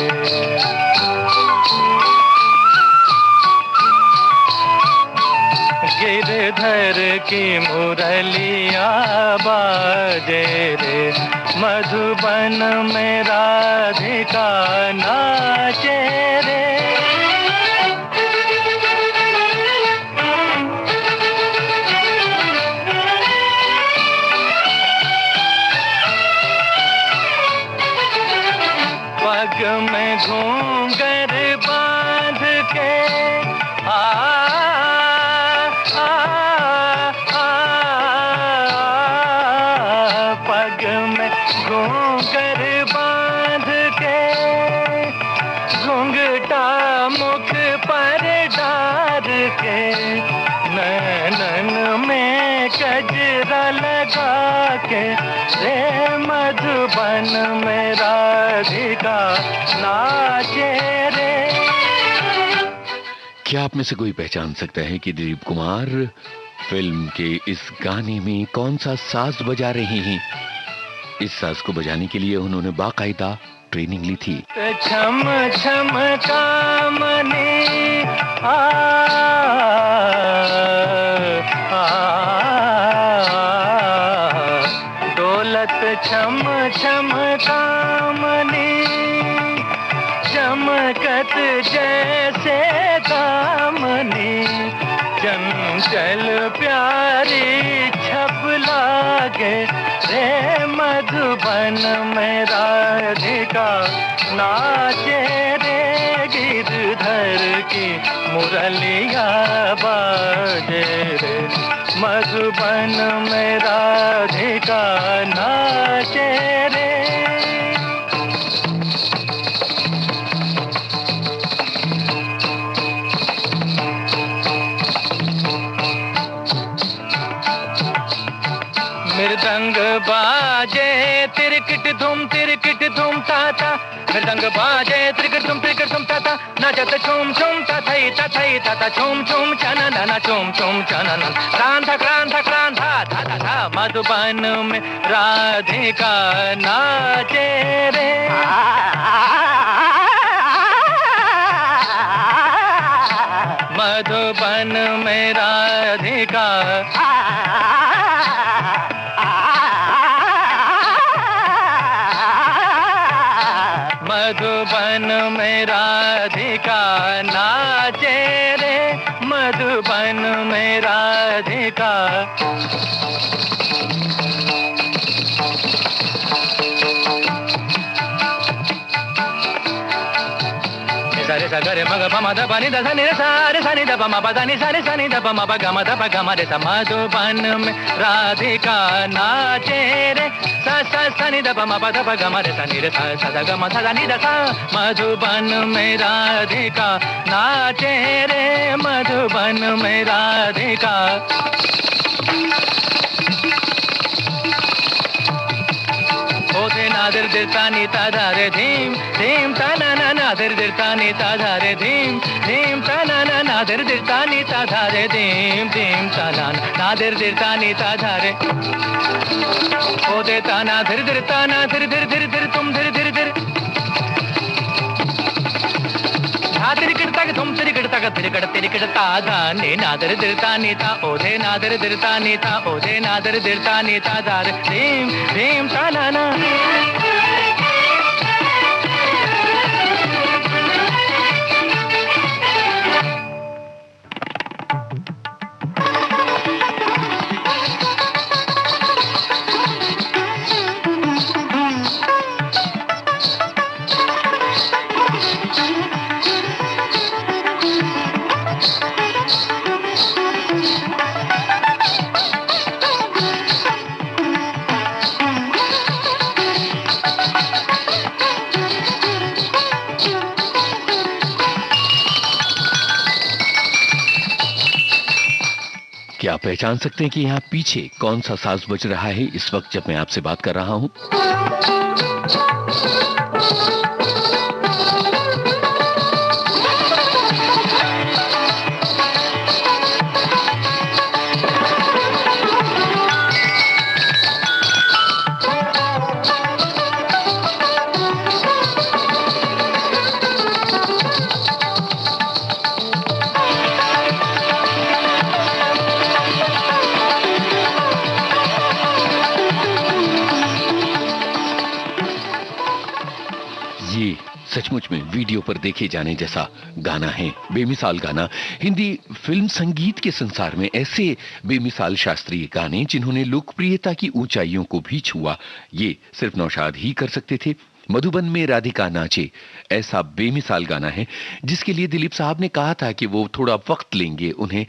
गिरधर की मुरलिया बाजे रे, मधुबन में राधिका नाचे रे। पग में घूंघर बांध के पग में घूंघर बांध के, घूंघटा मुख पर डार के, नैनन में कजरा डेरा लगा के रे मधुबन में राधिका नाचे रे। क्या आप में से कोई पहचान सकता है कि दिलीप कुमार फिल्म के इस गाने में कौन सा साज बजा रहे हैं? इस साज को बजाने के लिए उन्होंने बाकायदा ट्रेनिंग ली थी। छम छम कामने दौलत छम छम कामने चमकत जैसे दामने चंचल प्यारी छप लागे रे मधुबन में राधिका नाचे रे। गिरधर की मुरलिया बाजे रे मधुबन में राधिका नाचे रे। मृदंग बाजे तिरकिट धूम ताता मृदंग बाजे तिरकिट धूम ताता नाचत छूम छूम तथई ताता छूम छूम चनना छूम छूम चनना क्रांता क्रांता क्रांता था था मधुबन में राधिका नाचे रे। मधुबन में राधिका मधुबन में राधिका नाचे रे मधुबन में राधिका। सारे सगरे मग पम द पानी द सनि सारे सनि द पम प द नि सनि सनि द पम प ग म द प ग म रे स मधुबन में राधिका नाचे रे स स सनि द पम प द प ग म रे स नि रे स स द ग म थ द नि द स मधुबन में राधिका नाचे रे मधुबन में राधिका। ओधे नादर दिरतानी ताधारे धीम धीम ताना ना नादर दिरतानी ताधारे धीम धीम ताना ना नादर दिरतानी ताधारे धीम धीम ताना नादर दिरतानी ताधारे ओधे ताना धीर धीर ताना धीर धीर धीर धीर तुम धीर धीर धीर तुम तिरकट ताधा ने नादर दिरतानी ता ओधे नादर दिरतानी ता ओधे नादर दिरतानी ता धार धीम धीम ताना ना। क्या आप पहचान सकते हैं कि यहाँ पीछे कौन सा साज बज रहा है इस वक्त जब मैं आपसे बात कर रहा हूँ? ये सचमुच में वीडियो पर देखे जाने जैसा गाना है, बेमिसाल गाना। हिंदी फिल्म संगीत के संसार में ऐसे बेमिसाल शास्त्रीय गाने जिन्होंने लोकप्रियता की ऊंचाइयों को भी छुआ, ये सिर्फ नौशाद ही कर सकते थे। मधुबन में राधिका नाचे ऐसा बेमिसाल गाना है जिसके लिए दिलीप साहब ने कहा था कि वो थोड़ा वक्त लेंगे, उन्हें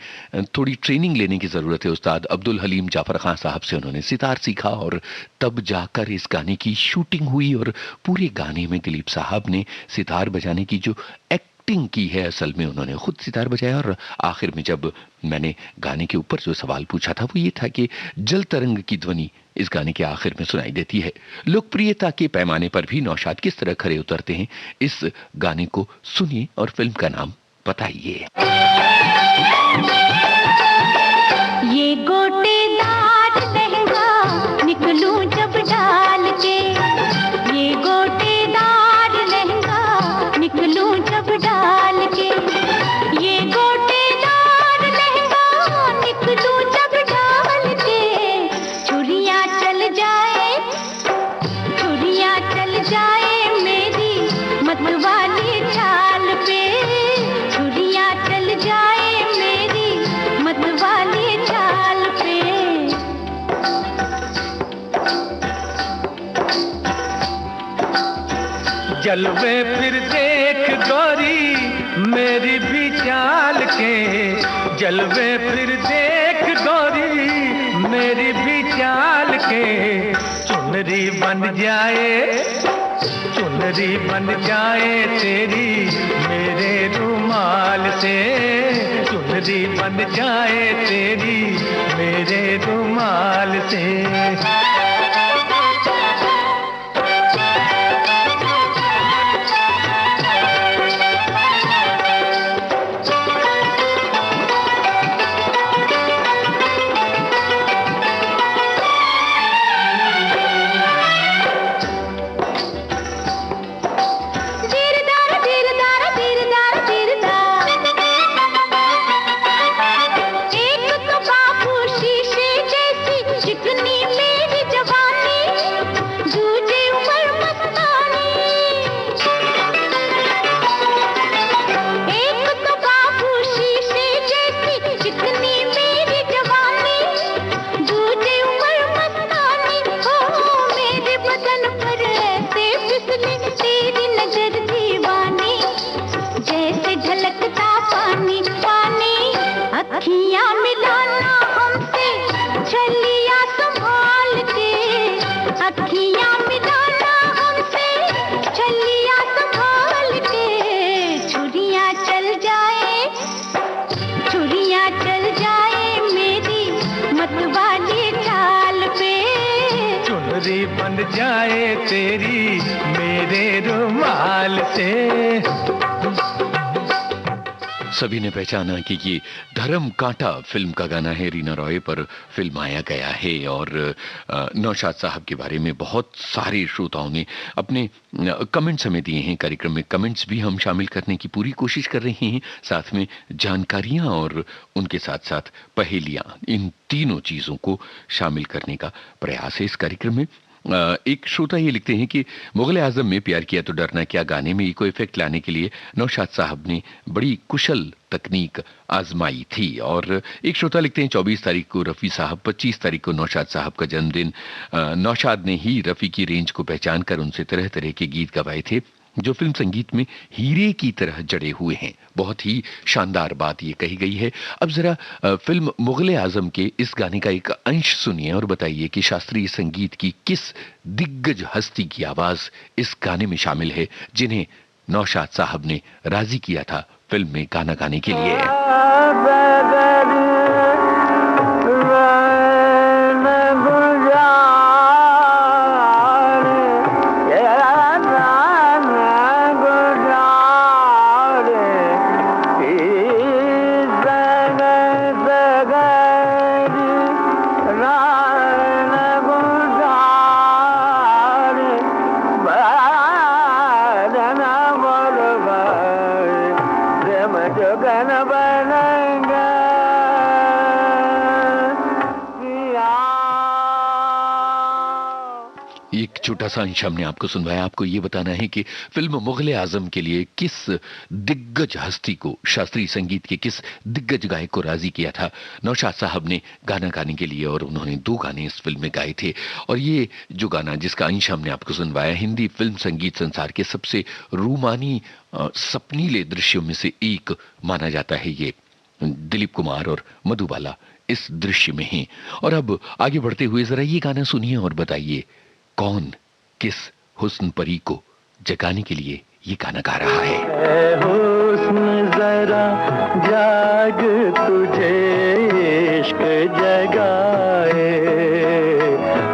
थोड़ी ट्रेनिंग लेने की जरूरत है। उस्ताद अब्दुल हलीम जाफर खान साहब से उन्होंने सितार सीखा और तब जाकर इस गाने की शूटिंग हुई और पूरे गाने में दिलीप साहब ने सितार बजाने की जो एक्ट एक्टिंग की है, असल में उन्होंने खुद सितार बजाया। और आखिर में जब मैंने गाने के ऊपर जो सवाल पूछा था वो ये था कि जल तरंग की ध्वनि इस गाने के आखिर में सुनाई देती है। लोकप्रियता के पैमाने पर भी नौशाद किस तरह खरे उतरते हैं, इस गाने को सुनिए और फिल्म का नाम बताइए। ये गोटेदार लहंगा निकलूं जब डाल के, ये गोटेदार लहंगा निकलूं जब डाल के, ये गोटेदार लहंगा निकलूं जब डाल के, छुरियां चल जाए मेरी मतवाली चाल पे, छुरियां चल जाए मेरी मतवाली चाल पे। जलवे फिर देख गोरी मेरी भी चाल के, जलवे फिर देख गोरी मेरी भी चाल के, चुनरी बन जाए तेरी मेरे रुमाल से, चुनरी बन जाए तेरी मेरे रुमाल से। बन जाए तेरी मेरे रुमाल से। सभी ने पहचाना कि ये धर्म कांटा फिल्म का गाना है, रीना रॉय पर फिल्माया गया है। और नौशाद साहब के बारे में बहुत सारे श्रोताओं ने अपने कमेंट्स हमें दिए हैं। कार्यक्रम में कमेंट्स भी हम शामिल करने की पूरी कोशिश कर रहे हैं, साथ में जानकारियां और उनके साथ साथ पहेलियां, इन तीनों चीजों को शामिल करने का प्रयास है इस कार्यक्रम में। एक श्रोता ये लिखते हैं कि मुगल आजम में प्यार किया तो डरना क्या गाने में इको इफेक्ट लाने के लिए नौशाद साहब ने बड़ी कुशल तकनीक आजमाई थी। और एक श्रोता लिखते हैं 24 तारीख को रफ़ी साहब, 25 तारीख को नौशाद साहब का जन्मदिन। नौशाद ने ही रफ़ी की रेंज को पहचान कर उनसे तरह तरह के गीत गवाए थे जो फिल्म संगीत में हीरे की तरह जड़े हुए हैं। बहुत ही शानदार बात ये कही गई है। अब जरा फिल्म मुगल आजम के इस गाने का एक अंश सुनिए और बताइए कि शास्त्रीय संगीत की किस दिग्गज हस्ती की आवाज इस गाने में शामिल है जिन्हें नौशाद साहब ने राजी किया था फिल्म में गाना गाने के लिए। एक छोटा सा अंश हमने आपको सुनवाया। आपको ये बताना है कि फिल्म मुगल आजम के लिए किस दिग्गज हस्ती को, शास्त्रीय संगीत के किस दिग्गज गायक को राजी किया था नौशाद साहब ने गाना गाने के लिए। और उन्होंने 2 गाने इस फिल्म में गाए थे। और ये जो गाना जिसका अंश हमने आपको सुनवाया, हिंदी फिल्म संगीत संसार के सबसे रूमानी सपनीले दृश्यों में से एक माना जाता है। ये दिलीप कुमार और मधुबाला इस दृश्य में हैं। और अब आगे बढ़ते हुए जरा ये गाना सुनिए और बताइए कौन किस हुस्न परी को जगाने के लिए ये गाना गा रहा है। हुस्न जरा जाग तुझे इश्क जगाए,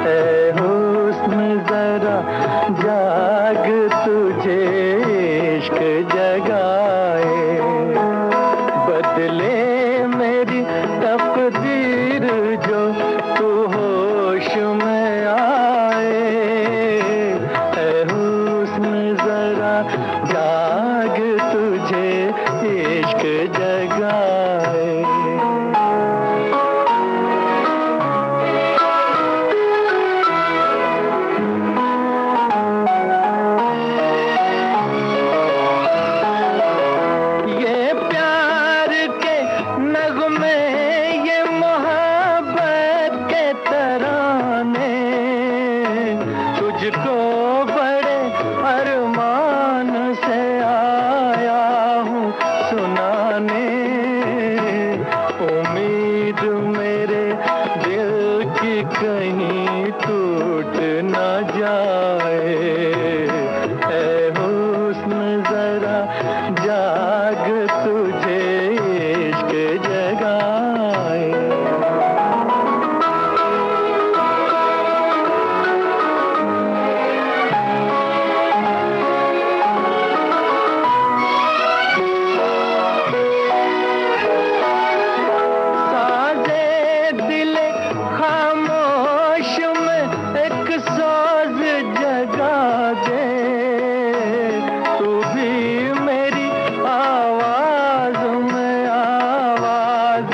ऐ हुस्न जरा जाग तुझे इश्क जगाए, बदले मेरी तकदीर जो तू होश में आए, ऐ हुस्न जरा जाग तुझे इश्क जगाए। ये प्यार के नगमे, ये मोहब्बत के तराने, तुझको बड़े अरमान से आया हूँ सुनाने, उम्मीद मेरे दिल की कहीं टूट न जाए, ऐ हुस्न जरा जाग तुझे इश्क जगाए। साजे दिले खामोश में एक साज जगा दे, तू भी मेरी आवाज में आवाज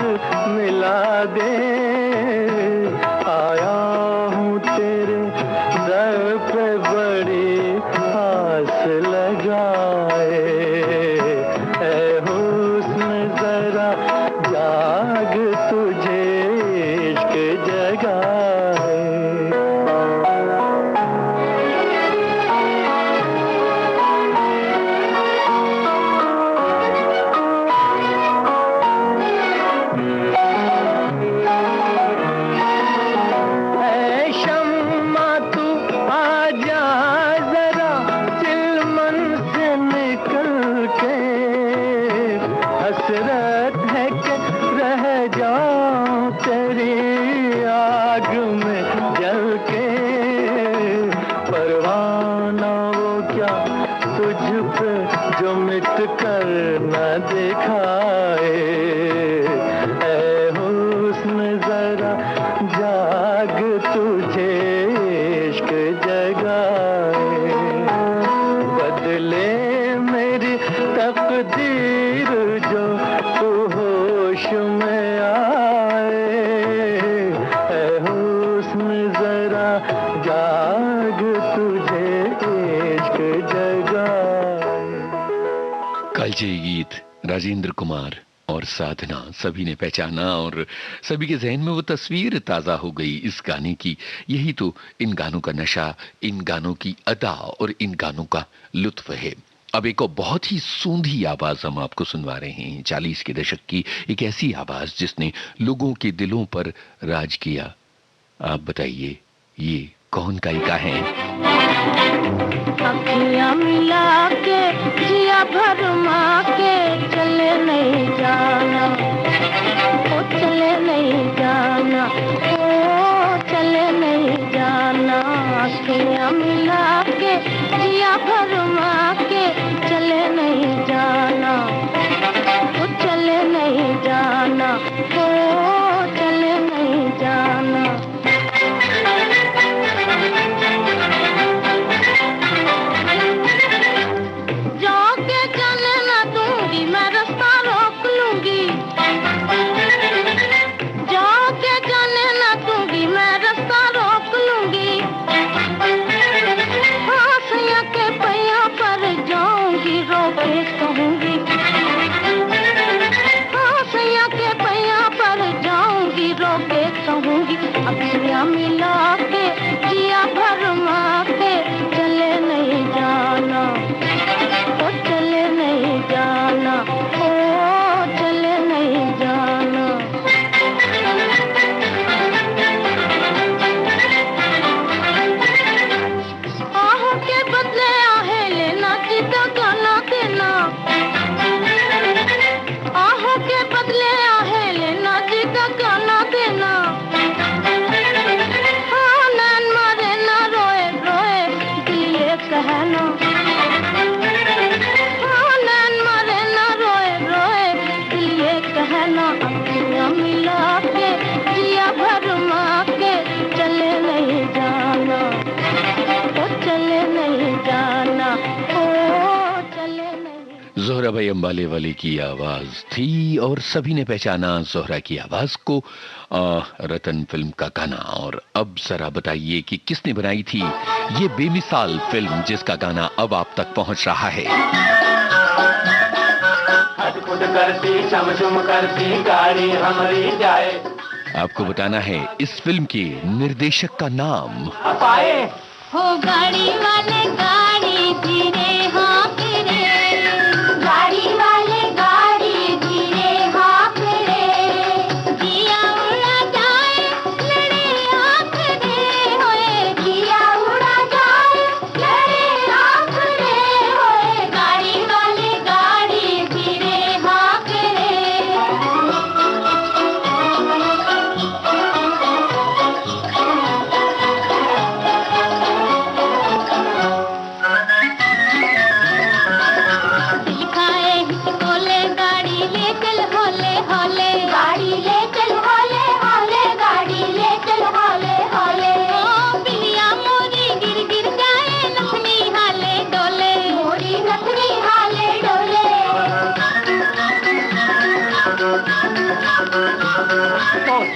मिला दे, आया हूँ तेरे दर पे बड़ी आस लगाए, ऐ हुस्न जरा जाग तुझे इश्क जगाए। ऐ शम्मा तू आजा जरा चिलमन से निकल के, हसरत है कि रह जाऊं तेरी आग में जल के, परवाना वो क्या तुझ पे जो मिट कर न दिखाए, ऐ हुस्न जरा जाग तुझे इश्क जगाए, बदले मेरी तकदीर जो तू होश में आए, ऐ हुस्न जरा जाग तुझे इश्क जगाए। कल ये गीत राजेंद्र कुमार और साधना सभी ने पहचाना और सभी के जहन में वो तस्वीर ताजा हो गई इस गाने की। यही तो इन गानों का नशा, इन गानों की अदा और इन गानों का लुत्फ है। अब एक और बहुत ही सूंधी आवाज हम आपको सुनवा रहे हैं, 40 के दशक की एक ऐसी आवाज जिसने लोगों के दिलों पर राज किया। आप बताइए ये कौन गायिका है? अखियाँ मिला के जिया भरमा के चले नहीं जाना, ओ चले नहीं जाना, ओ चले नहीं जाना, अखियाँ मिला के जिया भरमा के चले नहीं जाना, ओ चले नहीं जाना, ओ चले नहीं जाना। जाके चले ना दूंगी मैं रास्ता रोक लूंगी, जाके चले ना दूंगी मैं रास्ता रोक लूंगी, हासिया के पैया पर जाऊंगी रोके कहूंगी, हासिया के पैया पर जाऊंगी रोके कहूंगी, अखियाँ मिला के जिया भरमा के चले नहीं जाना, ओ चले नहीं जाना, ओ चले नहीं जाना। आहों के बदले आहे लेना, चिता गाना देना, भाई अंबाले वाले की आवाज थी और सभी ने पहचाना जोहरा की आवाज को। रतन फिल्म का गाना। और अब जरा बताइए कि किसने बनाई थी ये बेमिसाल फिल्म जिसका गाना अब आप तक पहुंच रहा है। करती चमचम करती गाड़ी हमारी जाए। आपको बताना है इस फिल्म के निर्देशक का नाम। पाए हो गाड़ी वाले गाड़ी धीरे हाँक रे, गाड़ी वाले गाड़ी धीरे हाँक रे, दिया उड़ा जाए लड़े आँख रे होए, दिया उड़ा जाए लड़े आँख रे होए, गाड़ी वाले गाड़ी धीरे हाँक रे।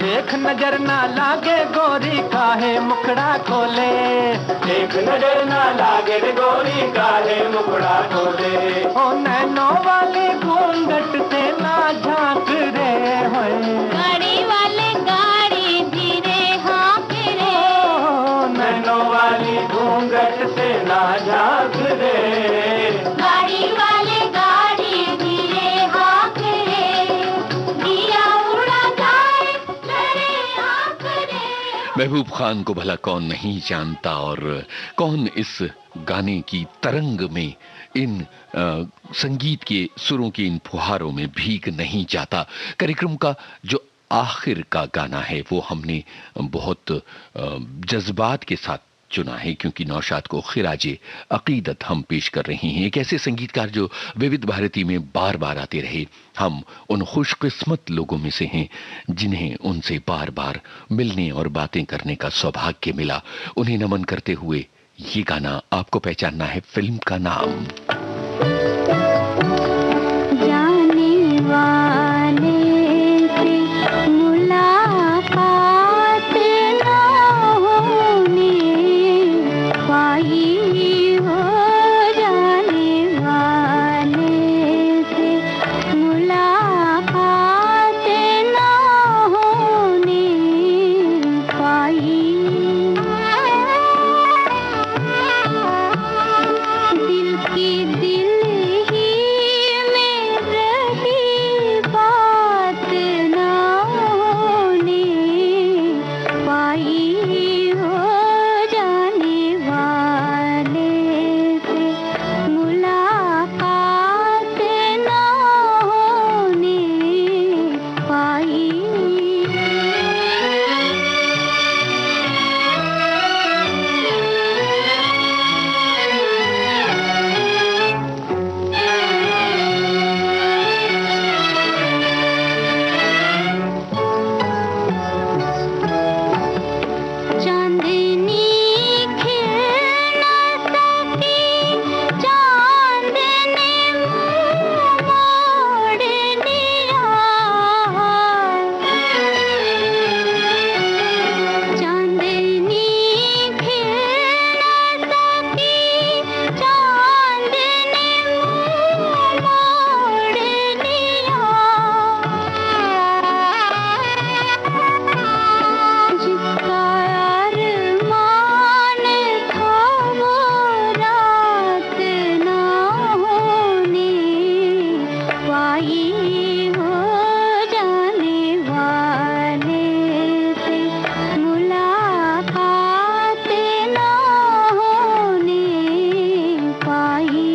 देख नजर ना लागे गोरी काहे मुखड़ा खोले। देख नजर ना लागे गोरी काहे मुखड़ा खोले। ओ नैनो वाले घूंघट से ना झांक रे होए, गाड़ी वाले गाड़ी धीरे हाँक रे, ओ नैनो वाली घूंघट से ना झांक रे, गाड़ी वाले गाड़ी धीरे हाँक रे, दिया उड़ा जाए लड़े आँख रे। महबूब खान को भला कौन नहीं जानता और कौन इस गाने की तरंग में इन संगीत के सुरों के इन फुहारों में भीग नहीं जाता। कार्यक्रम का जो आखिर का गाना है वो हमने बहुत जज्बात के साथ चुना है क्योंकि नौशाद को खिराजे अकीदत हम पेश कर रहे हैं। एक ऐसे संगीतकार जो विविध भारती में बार बार आते रहे। हम उन खुशकिस्मत लोगों में से हैं जिन्हें उनसे बार बार मिलने और बातें करने का सौभाग्य मिला। उन्हें नमन करते हुए ये गाना आपको पहचानना है फिल्म का नाम। जाने वाले से मुलाकात ना होने पाई हो, जाने वाले से मुलाकात ना होने पाई। दिल की दिल ही में रही बात ना होने पाई हो, जाने वाले से मुलाकात ना होने पाई। चांदनी खिल न सकी, चांद ने मुँह मोड़ लिया। चांदनी खिल न सकी, चांद ने मुँह मोड़ लिया। जिसका अरमान था वो रात ना होने पाई हो, जाने वाले से मुलाकात ना होने पाई।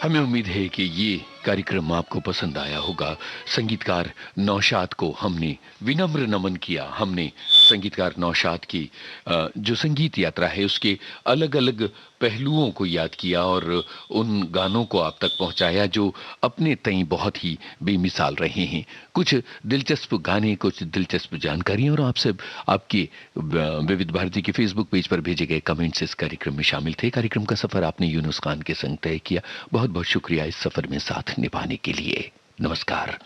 हमें उम्मीद है कि ये कार्यक्रम आपको पसंद आया होगा। संगीतकार नौशाद को हमने विनम्र नमन किया। हमने संगीतकार नौशाद की जो संगीत यात्रा है उसके अलग अलग पहलुओं को याद किया और उन गानों को आप तक पहुंचाया जो अपने तई बहुत ही बेमिसाल रहे हैं। कुछ दिलचस्प गाने, कुछ दिलचस्प जानकारी और आपसे आपके विविध भारती के फेसबुक पेज पर भेजे गए कमेंट्स इस कार्यक्रम में शामिल थे। कार्यक्रम का सफर आपने यूनुस खान के संग तय किया। बहुत बहुत शुक्रिया इस सफर में साथ निभाने के लिए। नमस्कार।